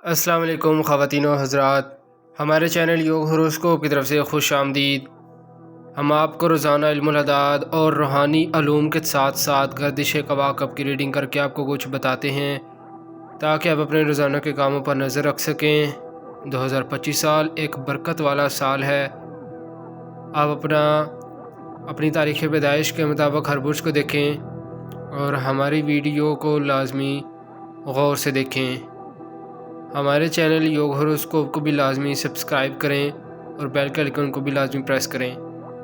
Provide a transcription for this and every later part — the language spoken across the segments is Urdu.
السلام علیکم خواتین و حضرات، ہمارے چینل یوگ ہوروسکوپ کی طرف سے خوش آمدید۔ ہم آپ کو روزانہ علم العداد اور روحانی علوم کے ساتھ ساتھ گردش کواکب کی ریڈنگ کر کے آپ کو کچھ بتاتے ہیں تاکہ آپ اپنے روزانہ کے کاموں پر نظر رکھ سکیں۔ 2025 سال ایک برکت والا سال ہے۔ آپ اپنی تاریخ پیدائش کے مطابق ہر برج کو دیکھیں اور ہماری ویڈیو کو لازمی غور سے دیکھیں۔ ہمارے چینل یوگ ہوروسکوپ کو بھی لازمی سبسکرائب کریں اور بیل کے آئیکن کو بھی لازمی پریس کریں۔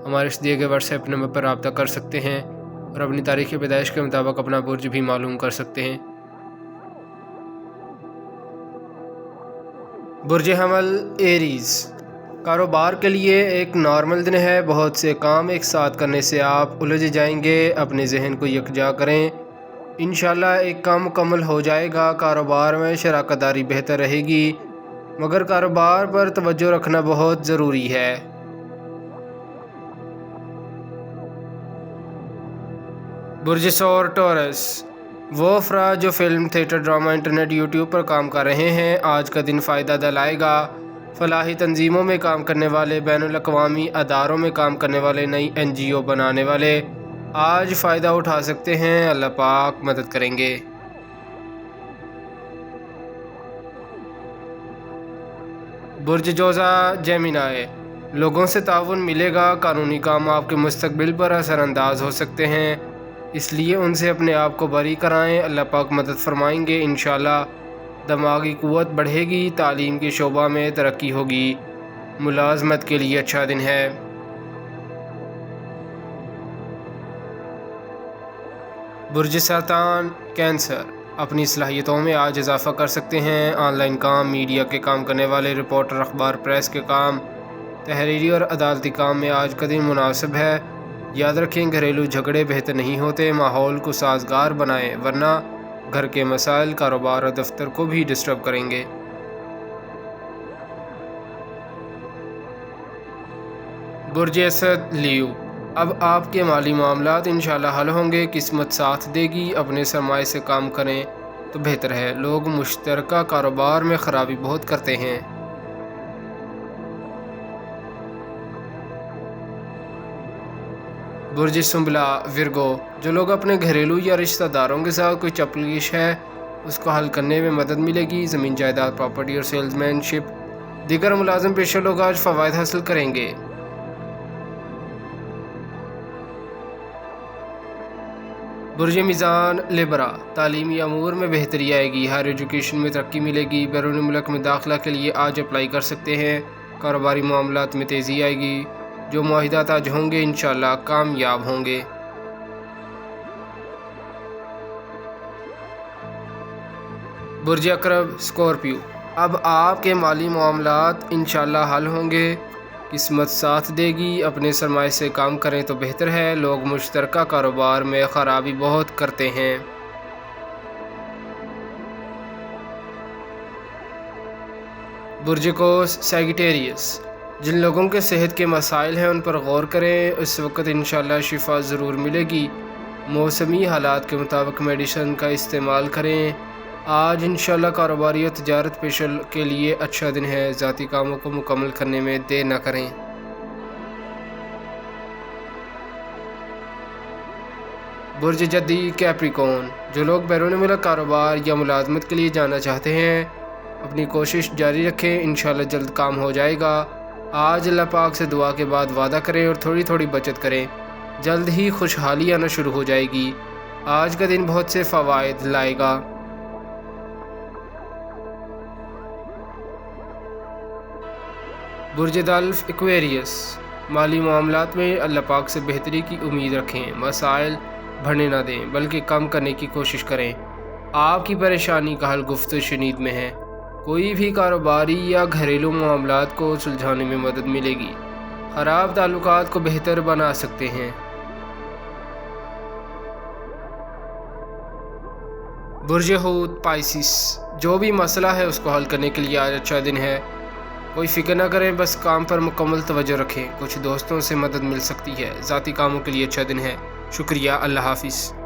ہمارے اس دیے گئے واٹس ایپ نمبر پر رابطہ کر سکتے ہیں اور اپنی تاریخ پیدائش کے مطابق اپنا برج بھی معلوم کر سکتے ہیں۔ برج حمل ایریز، کاروبار کے لیے ایک نارمل دن ہے۔ بہت سے کام ایک ساتھ کرنے سے آپ الجھ جائیں گے۔ اپنے ذہن کو یکجا کریں، انشاءاللہ ایک کام مکمل ہو جائے گا۔ کاروبار میں شراکت داری بہتر رہے گی، مگر کاروبار پر توجہ رکھنا بہت ضروری ہے۔ برج ثور ٹورس، وہ افراد جو film, theatre, drama, internet, YouTube پر کام کر رہے ہیں، آج کا دن فائدہ دلائے گا۔ فلاحی تنظیموں میں کام کرنے والے، بین الاقوامی اداروں میں کام کرنے والے، نئی NGO بنانے والے آج فائدہ اٹھا سکتے ہیں۔ اللہ پاک مدد کریں گے۔ برج جوزا جیمینائی، لوگوں سے تعاون ملے گا۔ قانونی کام آپ کے مستقبل پر اثر انداز ہو سکتے ہیں، اس لیے ان سے اپنے آپ کو بری کرائیں۔ اللہ پاک مدد فرمائیں گے انشاءاللہ۔ دماغی قوت بڑھے گی، تعلیم کے شعبہ میں ترقی ہوگی۔ ملازمت کے لیے اچھا دن ہے۔ برج سرطان کینسر، اپنی صلاحیتوں میں آج اضافہ کر سکتے ہیں۔ آن لائن کام، میڈیا کے کام کرنے والے، رپورٹر، اخبار پریس کے کام، تحریری اور عدالتی کام میں آج کا دن مناسب ہے۔ یاد رکھیں، گھریلو جھگڑے بہتر نہیں ہوتے۔ ماحول کو سازگار بنائیں ورنہ گھر کے مسائل کاروبار اور دفتر کو بھی ڈسٹرب کریں گے۔ برج اسد لیو، اب آپ کے مالی معاملات انشاءاللہ حل ہوں گے۔ قسمت ساتھ دے گی۔ اپنے سرمائے سے کام کریں تو بہتر ہے۔ لوگ مشترکہ کاروبار میں خرابی بہت کرتے ہیں۔ برج سنبلا ورگو، جو لوگ اپنے گھریلو یا رشتہ داروں کے ساتھ کوئی چپلیش ہے اس کو حل کرنے میں مدد ملے گی۔ زمین جائیداد، پراپرٹی اور سیلز مین شپ، دیگر ملازم پیشہ لوگ آج فوائد حاصل کریں گے۔ برج میزان لیبرا، تعلیمی امور میں بہتری آئے گی۔ ہائر ایجوکیشن میں ترقی ملے گی۔ بیرون ملک میں داخلہ کے لیے آج اپلائی کر سکتے ہیں۔ کاروباری معاملات میں تیزی آئے گی۔ جو معاہدات آج ہوں گے انشاءاللہ کامیاب ہوں گے۔ برج عقرب اسکورپیو، اب آپ کے مالی معاملات انشاءاللہ حل ہوں گے۔ قسمت ساتھ دے گی۔ اپنے سرمائے سے کام کریں تو بہتر ہے۔ لوگ مشترکہ کاروبار میں خرابی بہت کرتے ہیں۔ برج قوس سیگیٹیریس، جن لوگوں کے صحت کے مسائل ہیں ان پر غور کریں۔ اس وقت انشاءاللہ شفا ضرور ملے گی۔ موسمی حالات کے مطابق میڈیسن کا استعمال کریں۔ آج انشاءاللہ کاروباری اور تجارت پیشہ کے لیے اچھا دن ہے۔ ذاتی کاموں کو مکمل کرنے میں دیر نہ کریں۔ برج جدی کیپریکون، جو لوگ بیرون ملک کاروبار یا ملازمت کے لیے جانا چاہتے ہیں اپنی کوشش جاری رکھیں، انشاءاللہ جلد کام ہو جائے گا۔ آج اللہ پاک سے دعا کے بعد وعدہ کریں اور تھوڑی تھوڑی بچت کریں، جلد ہی خوشحالی آنا شروع ہو جائے گی۔ آج کا دن بہت سے فوائد لائے گا۔ برج دلف ایکویریس، مالی معاملات میں اللہ پاک سے بہتری کی امید رکھیں۔ مسائل بڑھنے نہ دیں بلکہ کم کرنے کی کوشش کریں۔ آپ کی پریشانی کا حل گفت و شنید میں ہے۔ کوئی بھی کاروباری یا گھریلو معاملات کو سلجھانے میں مدد ملے گی۔ خراب تعلقات کو بہتر بنا سکتے ہیں۔ برج حوت پائسس، جو بھی مسئلہ ہے اس کو حل کرنے کے لیے آج اچھا دن ہے۔ کوئی فکر نہ کریں، بس کام پر مکمل توجہ رکھیں۔ کچھ دوستوں سے مدد مل سکتی ہے۔ ذاتی کاموں کے لیے اچھا دن ہے۔ شکریہ، اللہ حافظ۔